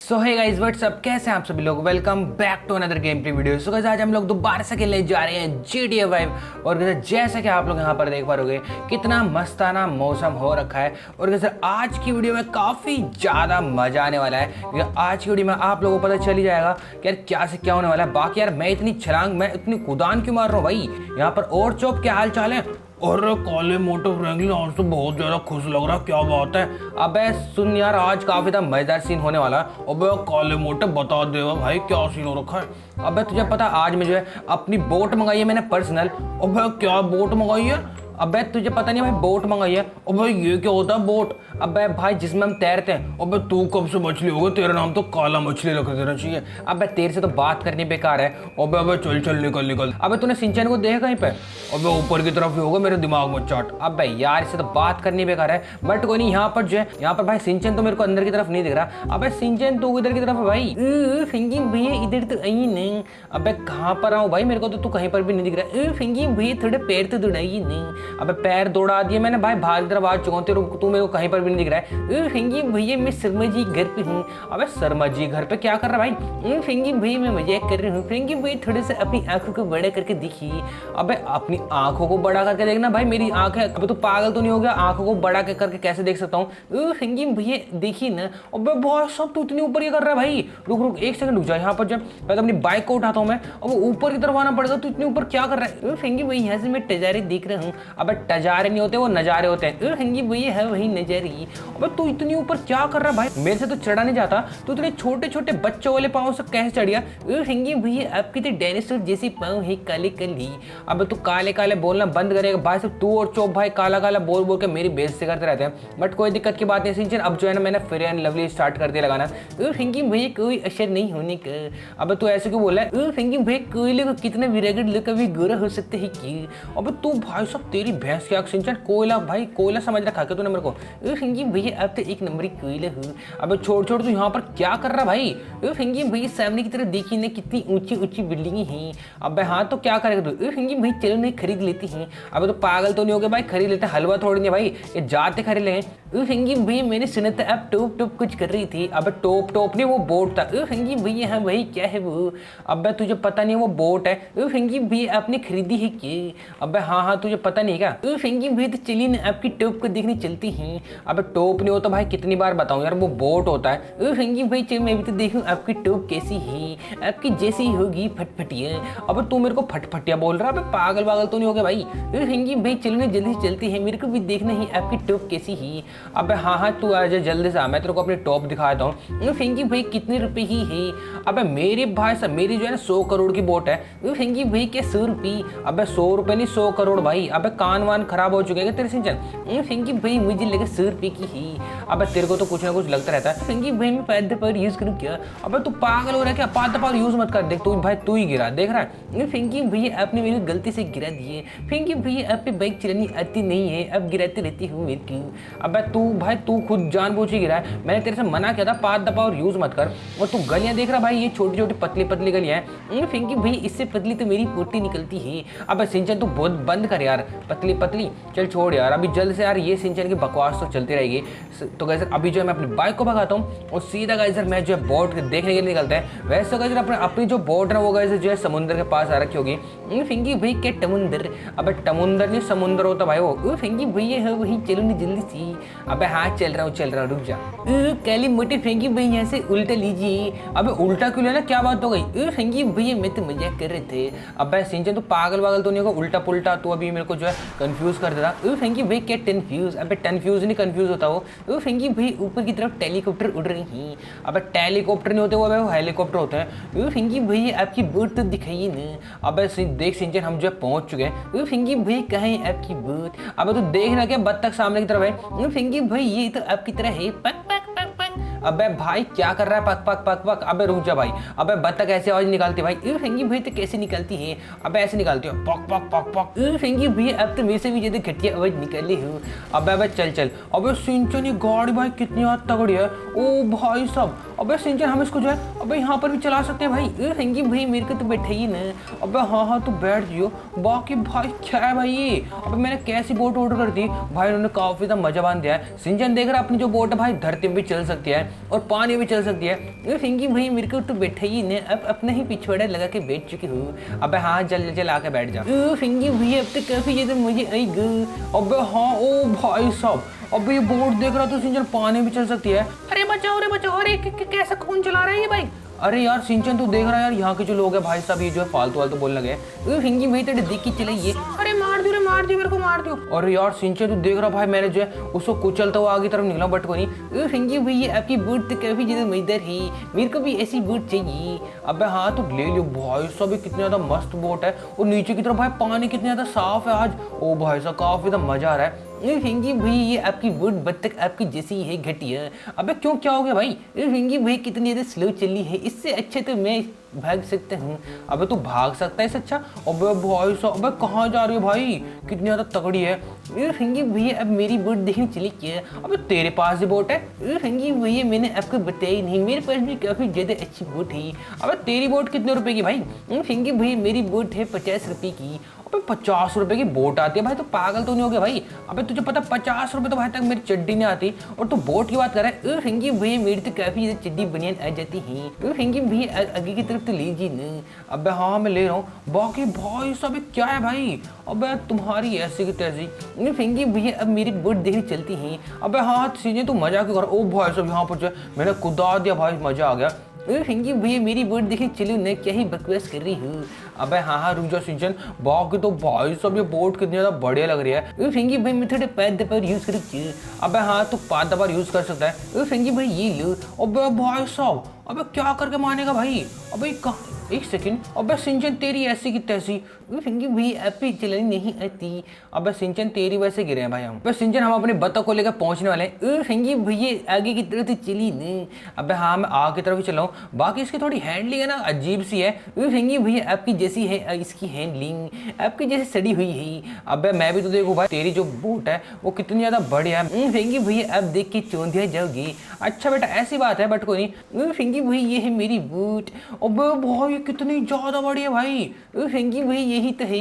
सो hey guys what's up, कैसे हैं आप सभी लोग। Welcome back to another game play video. So guys आज हम लोग दोबारा से खेलने जा रहे हैं GTA 5 और जैसा कि आप लोग यहाँ पर देख पा रहे कितना मस्ताना मौसम हो रखा है। और आज की वीडियो में काफ़ी ज़्यादा मज़ा आने वाला है क्योंकि आज की वीडियो में आप लोगों को पता चल ही जाएगा कि यार क्या से क्या होने वाला है। बाकी यार मैं इतनी छलांग, मैं इतनी कूदान क्यों मार रहा हूँ भाई। यहाँ पर और चौप क्या हाल चाल है। और काले मोटे फ्रैंकलिन आज तो बहुत ज्यादा खुश लग रहा है, क्या बात है। अबे सुन यार, आज काफी ज्यादा मजेदार सीन होने वाला है। अबे काले मोटे बता देगा भाई क्या सीन हो रखा है। अबे तुझे पता आज मैं जो है अपनी बोट मंगाई है मैंने पर्सनल। अबे क्या बोट मंगाई है। अबे तुझे पता नहीं भाई, बोट मंगाई है। अबे ये क्या होता है बोट। अबे भाई जिसमें हम तैरते हैं। अबे तू कब से मछली हो गया, तेरा नाम तो काला मछली रख देना चाहिए। अबे तेरे से तो बात करनी बेकार है। अबे अबे चल चल निकल निकल। अबे तूने सिंचन को देखा कहीं पे। अबे ऊपर की तरफ ही होगा, मेरे दिमाग में चाट। अबे यार इससे तो बात करनी बेकार है, बट कोई नहीं। यहाँ पर जो है, यहाँ पर भाई सिंचन तो मेरे को अंदर की तरफ नहीं दिख रहा। अबे सिंचन तू इधर की तरफ है भाई। फिंगी भैया इधर तो आई नहीं। अबे कहाँ पर आऊँ भाई, मेरे को तो तू कहीं पर भी नहीं दिख रहा। फिंगी भैया थोड़े पैर तो दौड़ाई नहीं। अबे पैर दौड़ा दिए मैंने भाई, बाहर की तरफ आ चुका हूँ। तू मेरे को कहीं पर भी नहीं दिख रहा है। फिंगी भैया मैं शर्मा जी घर पे हूँ। अबे शर्मा जी घर पे क्या कर रहा है भाई। फिंगी भैया मैं मजाक कर रही हूँ। फिंगी भैया थोड़े से अपनी आंखों को बड़ा करके दिखी। अबे अपनी आंखों को बड़ा करके देखना भाई, मेरी आंखें। अबे तो पागल तो नहीं हो गया, आंखों को बड़ा करके कैसे देख सकता हूँ। फिंगी भैया देखिए ना। अबे बहुत सब तू इतनी ऊपर ये कर रहा है भाई। रुक रुक एक सेकंड रुक जा। यहाँ पर जब मैं अपनी बाइक को उठाता हूँ मैं, अब ऊपर की तरफ आना पड़ेगा। तू इतनी ऊपर क्या कर रहा है। फिंगी भैया यहाँ से मैं टजारे देख रहा हूँ। अब टजारे नहीं होते, वो नजारे होते हैं। फिंगी भैया है वही नजारी। अब तू इतनी ऊपर क्या कर रहा है भाई, मेरे से तो चढ़ा नहीं जाता। तू इतने छोटे छोटे बच्चों वाले पाँव से कैसे चढ़ गया। फिंगी भैया आपकी तो डायनासोर जैसी पाँव है, काले काली। अब तू काले काले बोलना बंद करेगा भाई। सिर्फ तू और चौप भाई काला काला बोल बोल के मेरी बेइज्जती करते रहते हैं, बट कोई दिक्कत की बात नहीं सिंचन। अब जो है ना मैंने फेयर एंड लवली स्टार्ट कर दिया लगाना। फिंगी भैया कोई असर नहीं होने का। अब तू ऐसे क्यों बोला है। फिंगी भैया कोयले को कितना विरागढ़ लोग कभी गोरा हो सकते है कि। अब तू भाई सब तेरी भैंस क्या सिंचन, कोयला भाई कोयला समझ रखा क्या तूने मेरे को। फिंगी भैया अब तो एक नंबर कोयला हूँ। अब छोड़ छोड़ तू यहाँ पर क्या कर रहा भाई। फिंगी भैया सामने की तरफ देखी ना कितनी ऊंची ऊंची बिल्डिंग हैं। अब हाँ तो क्या करेगा तू। फिंगी भाई चलो नहीं खरीद लेती हैं। अब तो पागल तो नहीं हो गया भाई, खरीद लेते। हलवा थोड़ी नहीं भाई, ये जाते खरीद लेंगे। फिंगी भैया मैंने सुना था अब टोप टोप कुछ कर रही थी। अब टोप टोप नहीं, वो बोट था। फिंगी भैया हाँ वही क्या है वो। अब तुझे पता नहीं वो बोट है। फिंगी भैया आपने खरीदी है क्या। अब हाँ हाँ तुझे पता नहीं क्या। फिंगी भैया तो चलिए ना आपकी टोप को देखने चलती हैं। अब टोप नहीं होता भाई, कितनी बार बताऊं यार, वो बोट होता है। फिंगी भाई चल मैं भी तो देखूं आपकी टोप कैसी है, आपकी जैसी होगी फटफटिया। अब तू मेरे को फटफटिया बोल रहा है, पागल पागल तो नहीं हो गया भाई। फिंगी भाई चलो ना जल्दी से चलती है, मेरे को भी देखना ही आपकी टोप कैसी है। अब हाँ हाँ तू आ जा जल्दी से, मैं तेरे को अपनी टॉप दिखाता हूँ। फिंगी भाई कितने रुपए ही है। अब मेरे भाई साहब मेरी जो है ना 100 करोड़ की बोट है। फिंगी भाई क्या 100 रुपये। अब 100 रुपये नहीं 100 करोड़ भाई। अब कान वान खराब हो चुके हैं तेरे सिंचन। फिंगी भाई मुझे लगे 100 रुपये की ही। अब तेरे को तो कुछ ना कुछ लगता रहता है। फिंगी भाई मैं पैद पावर यूज करूँ क्या। अब तू पागल हो रहा है क्या, पाद पावर यूज मत कर। देख तू भाई तू ही गिरा देख रहा है। फिंगी भैया आपने मेरी गलती से गिरा दिए। फिंगी भैया आप पे बाइक चलानी आती नहीं है, अब गिराती रहती हूँ मेरे की। अब तू भाई तू खुद जानबूझ के गिरा है, मैंने तेरे से मना किया था पाद पावर यूज मत कर। और तू गलियां देख रहा भाई, ये छोटी छोटी पतली पतली गलियां हैं। फिंगी भाई इससे पतली तो मेरी पोटी निकलती है। अब सिंचन तू बहुत बंद कर यार, पतली पतली चल छोड़ यार। अभी जल्द से यार ये सिंचन की बकवास तो चलती रहेगी। तो गाइस अभी जो है मैं अपनी बाइक को भगाता हूँ और सीधा गाइस मैं जो है बोट देखने के लिए निकलता है। वैसे गाइस अपनी जो बोट है वो गाइस जो है समुद्र के पास आ रखी होगी। फिंगी भाई क्या टमुंदर। अब टमुंदर नहीं समुद्र होता भाई वो। फिंगी भैया है वही, चलो नहीं जल्दी सी। अब हाँ चल रहा हूँ रुक जा। काली मोटी फिंगी भाई यहाँ से उल्टा लीजिए। अब उल्टा क्यों लेना, क्या बात हो गई। फिंगी भैया मैं तो मजाक कर रहे थे। अब सिंचन तो पागल वागल तो नहीं होगा, उल्टा पुल्टा तो अभी मेरे को जो है कंफ्यूज कर देता। फिंगी भाई क्या टनफ्यूज। अब टनफ्यूज नहीं कंफ्यूज होता वो। फिंगी भाई ऊपर की तरफ टेलीकॉप्टर उड़ रही हैं। अब टेलीकॉप्टर नहीं होते वो हेलीकॉप्टर होते हैं। फिंगी भैया आपकी बोट तो दिखाइए ना। अब देख सिंचन हम जो है पहुंच चुके हैं। फिंगी भाई कहाँ है आपकी बोट। अब तो देखना क्या बत्तख सामने की तरफ है। फिंगी भाई ये तो आपकी तरह है, पक पक पक पक। अबे भाई क्या कर रहा है, पक पक पक पक। अबे रुक जा भाई। अबे बत्तख ऐसे आवाज निकालती है भाई। फिंगी भाई तो कैसे निकालती है। अबे ऐसे निकालती हो पक पक पक पक। फिंगी भैया अब तो मेरे से भी ज्यादा घटिया आवाज निकाली हूँ। अबे चल चल। अबे सिंचन ये गाड़ी भाई कितनी तगड़ी है। ओ भाई साहब। अबे सिंचन हम इसको जो है अबे यहाँ पर भी चला सकते हैं भाई। फिंगी भाई मेरे को तो बैठाइए ना। अबे हाँ हाँ तो बैठ जियो। बाकी भाई क्या है भाई ये। अबे मैंने कैसी बोट ऑर्डर कर दी भाई, उन्होंने काफी ज्यादा मजा बांध दिया है। सिंचन देख रहा अपनी जो बोट है भाई धरती में भी चल सकती है। और पानी भी चल सकती है। फिंगी भाई मेरे को तो बैठा ही नहीं, अब अपना ही पिछवाड़ा लगा के बैठ चुकी हूँ। अबे हाँ जल जल आके बैठ जा। फिंगी भाई अब तो काफी ज्यादा मजे आई ग। अबे हाँ ओ भाई साहब, अब ये बोट देख रहा तो सिंचन पानी भी चल सकती है। अरे बचाओ अरे कैसा कौन चला रहा है ये भाई। अरे यार सिंचन तू देख रहा है यार, यहाँ के जो लोग हैं भाई साहब ये जो है फालतू वालतू बोलने लगे। फिंगी भाई तेरे देख के चलाइए। अरे मार दियो मेरे को मार दियो। अरे यार सिंचन तू देख रहा भाई, मैंने जो है उसको कुचलता हुआ आगे तरफ निकला बट को नहीं। फिंगी भाई ये आपकी बूट तो काफी ज्यादा मजेदार है, मेरे को भी ऐसी बूट चाहिए। अबे हाँ तो ले लो भाई साहब, ये कितनी ज्यादा मस्त बोट है और नीचे की तरफ भाई पानी कितनी ज्यादा साफ है आज। ओ भाई साहब काफी ज्यादा मजा आ रहा है। फिंगी भाई ये आपकी बूट बत्तख आपकी जैसी है घटिया। अबे क्यों क्या हो गया भाई। फिंगी भाई कितनी ज्यादा स्लो चली है, इससे अच्छे तो मैं भाग सकता हूँ। अबे तू भाग सकता है इससे अच्छा। अबे भाई साहब अबे कहाँ जा रही है भाई, कितनी ज्यादा तगड़ी है। फिंगी भैया अब मेरी बोट देखने चली क्या। अबे तेरे पास भी बोट है। फिंगी भैया मैंने आपको बताई नहीं, मेरे पास भी काफी ज्यादा अच्छी बोट है। अबे तेरी बोट कितने रुपए की भाई। फिंगी भैया मेरी बोट है 50 रुपए की। अबे 50 रुपए की बोट आती है भाई, तो पागल तो नहीं हो गया भाई। अबे तुझे पता 50 रुपए तो भाई तक मेरी चड्डी नहीं आती और तू बोट की बात कर रहा है। फिंगी भैया मेरी तो काफी ज्यादा चड्डी बनियान आ जाती है। फिंगी भैया आगे की तरफ तो लीजिए न। अबे हाँ मैं ले रहा हूँ। बाकी भाई सब क्या है भाई। अबे तुम्हारी ऐसी की तैसी। फिंगी भैया अब मेरी बोट देखने चलती है। अबे हाँ सीधे तू मजा क्यों कर। ओ भाई सब यहाँ पर मैंने कुदा दिया भाई, मजा आ गया। फिंगी भैया मेरी बोट देखने चली, मैं क्या ही बकवास कर रही हूँ। अबे हाँ रुक जाओ सिंचन, बाकी तो भाई सब ये बोट कितनी ज्यादा बढ़िया लग रही है। फिंगी भाई मैं थोड़े पैद दबार यूज कर। अबे हाँ तो पाद दबार यूज कर सकता है। फिंगी भाई ये लो। अबे भाई साहब अबे क्या करके मानेगा भाई। अबे कहाँ, एक सेकंड। अबे सिंचन तेरी ऐसी की तैसी। फिंगी भाई ऐपी चलानी नहीं आती। अबे सिंचन तेरी वजह से गिरे हैं भाई हम। अबे सिंचन हम अपने बतख को लेकर पहुंचने वाले हैं। फिंगी भैया आगे की तरफ तो चली नहीं। अबे हाँ मैं आगे की तरफ ही चला हूँ। बाकी इसकी थोड़ी हैंडलिंग है ना अजीब सी है। फिंगी भैया आपकी जैसी है इसकी हैंडलिंग, आपकी जैसे सड़ी हुई है। अबे मैं भी तो देखो भाई तेरी जो बोट है वो कितनी ज्यादा बढ़िया है। फिंगी भैया अब देख के चौंधिया जाओगी। अच्छा बेटा ऐसी बात है बट कोई नहीं। फिंगी भैया ये है मेरी बोट। अबे भाई कितनी ज्यादा बढ़िया भाई। फिंगी भाई यही तो है।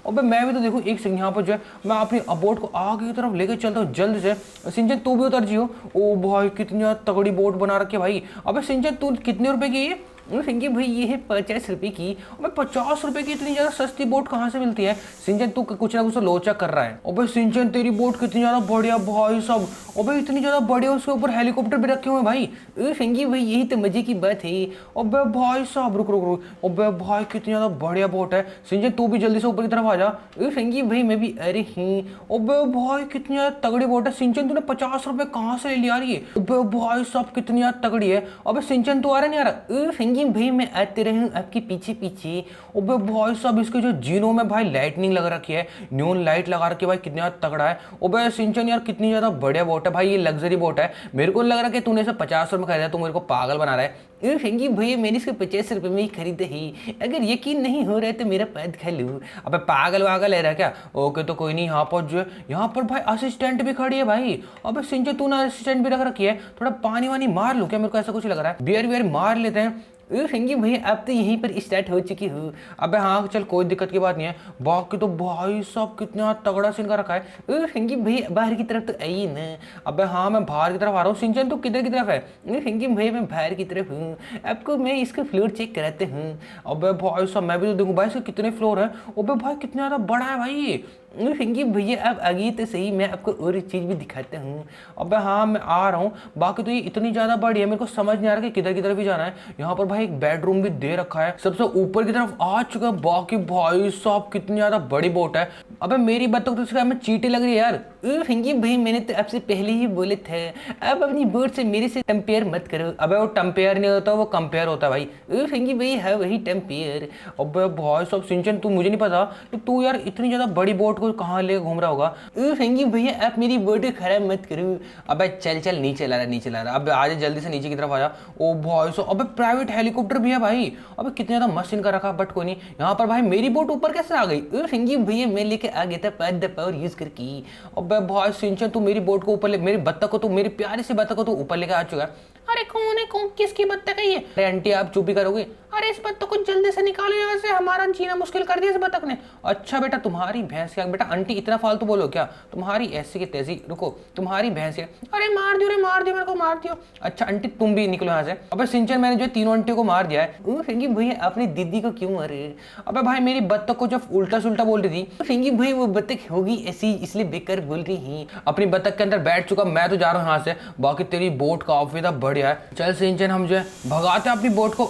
अबे मैं भी तो देखो एक सेकंड यहाँ पर जो है मैं अपनी बोट को आगे की तरफ लेकर चलता हूँ जल्द से। सिंचन तू भी उतर जियो। ओ भाई कितनी तगड़ी बोट बना रखी है भाई। अबे सिंचन तू कितने रुपए की है। फिंगी भाई ये है 50 रुपए की। अबे 50 रुपए की इतनी ज्यादा सस्ती बोट कहाँ से मिलती है। सिंचन तू कुछ ना कुछ लोचा कर रहा है। अबे सिंचन तेरी बोट कितनी ज्यादा बढ़िया भाई सब। अबे इतनी ज्यादा बढ़िया, उसके ऊपर हेलीकॉप्टर भी रखे हुए भाई। फिंगी भाई यही तो मजे की बात है। अबे भाई साहब रुक रुक रुक। अबे भाई कितनी ज्यादा बढ़िया बोट है। सिंचन तू भी जल्दी से ऊपर की तरफ आ जा। फिंगी भाई मैं भी अरे ही। अबे भाई कितनी ज्यादा तगड़ी बोट है। सिंचन तूने 50 रुपए कहाँ से ले लिया रही है। अबे भाई साहब कितनी ज्यादा तगड़ी है। अबे सिंचन तू आ रहा नहीं आ रहा। भाई मैं आते रही हूँ आपके पीछे पीछे। अबे भाई साहब इसके जो जीनों में भाई लाइटनिंग लगा रखी है, न्यून लाइट लगा रखी है भाई, कितना तगड़ा है। अबे सिंचन यार कितनी ज्यादा बढ़िया बोट है भाई, ये लग्जरी बोट है। मेरे को लग रहा है कि तूने इसे 50 रुपये खरीदा, तू मेरे को पागल बना रहा है। फिंगी भैया मैंने इसको 50 रुपये में ही खरीदे ही। अगर यकीन नहीं हो रहा है तो मेरा पैद खा लूँ। अबे पागल वागल ले रहा है क्या। ओके तो कोई नहीं। यहाँ पर जो है यहाँ पर भाई असिस्टेंट भी खड़ी है भाई। अबे सिंचन तूने असिस्टेंट भी रख रखी है। थोड़ा पानी वानी मार लूँ क्या, मेरे को ऐसा कुछ लग रहा है। बियर मार लेते हैं। फिंगी भैया अब तो यहीं पर स्टार्ट हो चुकी हूँ। अबे हाँ चल कोई दिक्कत की बात नहीं है। बाकी तो भाई साहब कितना तगड़ा सीन का रखा है। फिंगी भैया बाहर की तरफ तो आई ना। अबे हाँ मैं बाहर की तरफ आ रहा हूँ। सिंचन तो किधर की तरफ है। फिंगी भैया मैं बाहर की तरफ हूँ। आपको मैं इसका फ्लोर चेक कराते हूँ। अबे भाई साहब मैं भी तो देखूँ भाई इसके कितने फ्लोर है। अबे भाई कितना ज़्यादा बड़ा है भाई ये। फिंगी भैया अब आगे तो सही, मैं आपको और एक चीज़ भी दिखाता हूँ। अबे हाँ मैं आ रहा हूँ। बाकी तो ये इतनी ज़्यादा बड़ी है, मेरे को समझ नहीं आ रहा कि किधर की तरफ भी जाना है। यहाँ पर भाई एक बेडरूम भी दे रखा है, सबसे ऊपर की तरफ आ चुका है। बाकी भाई साहब कितनी ज़्यादा बड़ी बोट है। अबे मेरी बात तो इसका हमें चीटी लग रही है यार। फिंगी भाई मैंने तो आपसे पहले ही बोले थे अब अपनी बोट से मेरे से कंपेयर मत करो। अबे वो टम्पेयर नहीं होता, वो कंपेयर होता है भाई। फिंगी भाई है वही टम्पेयर। अबे भाई साहब सिंचन तू मुझे नहीं पता कि तू यार इतनी ज़्यादा बड़ी बोट को कहाँ ले घूम रहा होगा। फिंगी भैया आप मेरी बोट खराब मत करो। अबे चल चल नीचे ला रहा। अब आज जल्दी से नीचे की तरफ आ जा। ओ भाई साहब अबे प्राइवेट हेलीकॉप्टर भी है भाई। अबे कितने ज्यादा मस्त इनका रखा, बट कोई नहीं। यहाँ पर भाई मेरी बोट ऊपर कैसे आ गई। फिंगी भैया मैं लेके आ गया था पैद द पावर यूज करके। अबे भाई सिंचन तू मेरी बोट को ऊपर ले, मेरी बत्तख को, तू मेरी प्यारी सी बत्तख को तू ऊपर लेके आ चुका है। अरे कौन है, कौन किसकी बत्तख है ये। अरे आंटी आप चुप ही करोगे। अरे इस बत्तख को जल्दी से निकालो यहाँ से, हमारा जीना मुश्किल कर दिया इस बतख ने। अच्छा बेटा तुम्हारी भैंस क्या बेटा, आंटी इतना फालतू बोलो क्या, तुम्हारी ऐसी की तैसी, रुको तुम्हारी भैंस है, अरे मार दियो रे मार दियो, मेरे को मार दियो। अच्छा आंटी तुम भी निकलो यहाँ से। अबे सिंचन मैंने जो तीनों आंटियों को मार दिया है। फिंगी भैया अपनी दीदी को क्यों मारे? अबे भाई मेरी बत्तख को जब उल्टा सुल्टा बोल रही थी, फिंगी भाई वो बत्तख होगी ऐसी इसलिए बेकार बोल रही ही। अपनी बत्तख के अंदर बैठ चुका, मैं तो जा रहा हूँ यहाँ से, बाकी तेरी बोट काफी बढ़िया है। चल सिंचन हम जो है भगाते अपनी बोट को।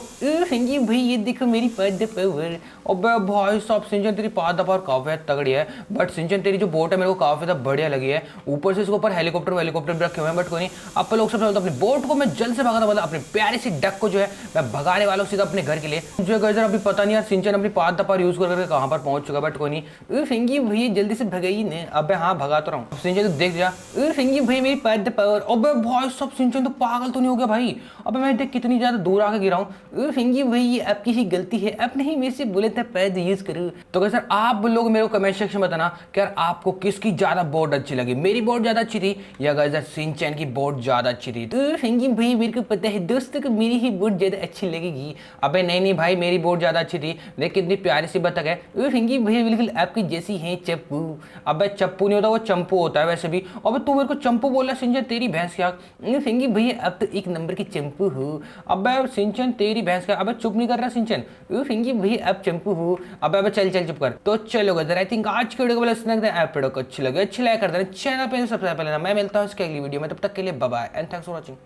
फिंगी भाई ये देखो मेरी पाद पावर। अबे भाई साहब सिंचन तेरी पाद पावर काफी तगड़ी है, बट सिंचन तेरी जो बोट है मेरे को काफी बढ़िया लगी है। ऊपर से इसके ऊपर हेलीकॉप्टर भी रखे हुए हैं, बट कोई नहीं। अब लोग सबसे अपनी बोट को मैं जल्द से भगाना, मतलब अपनी प्यारी सी डक को जो है मैं भगाने वाला हूँ सीधा अपने घर के लिए। जो है अभी पता नहीं यार सिंचन अपनी पाद पावर यूज करके कहाँ पर पहुंच चुका, बट कोई नहीं। फिंगी भैया जल्दी से भगाई ने। अबे हाँ भगा तो रहा हूँ। सिंचन तो देख जा, फिंगी भाई मेरी पाद पावर। अबे भाई सब सिंचन तो पागल तो नहीं हो गया भाई? अबे मैं देख कितनी ज्यादा दूर आके गिरा हूँ। फिंगी भाई ये आपकी ही गलती है, अब नहीं मेरे से बोले था पैद यूज करो। तो कैसे आप लोग मेरे को कमेंट सेक्शन में बताना कि यार आपको किसकी ज्यादा बोट अच्छी लगी, मेरी बोट ज्यादा अच्छी थी या गाइस सिंचन की बोट ज्यादा अच्छी थी? तो फिंगी भाई मेरे को पता है दोस्तों को मेरी ही बोट ज्यादा अच्छी लगेगी। अबे नहीं भाई मेरी बोट ज्यादा अच्छी थी, देख कितनी प्यारी सी बतख है। फिंगी भाई बिल्कुल आपकी जैसी है चप्पू। अबे चप्पू नहीं होता वो चंपू होता है वैसे भी। अबे तू मेरे को चंपू बोला सिंचन, तेरी भैंस क्या? फिंगी भैया अब तो एक नंबर की चंपू हो। अबे सिंचन तेरी भैंस क्या? अबे चुप नहीं कर रहा सिंचन। फिंगी भैया अब चंपू हो। अबे चल चुप कर। तो चलो गाइस आई थिंक आज की वीडियो को वीडियो को अच्छी लगे अच्छी लाइक कर देना, चैनल पे सबसे पहले ना मैं मिलता हूँ इसके अगली वीडियो में, तब तक के लिए bye bye and thanks for watching.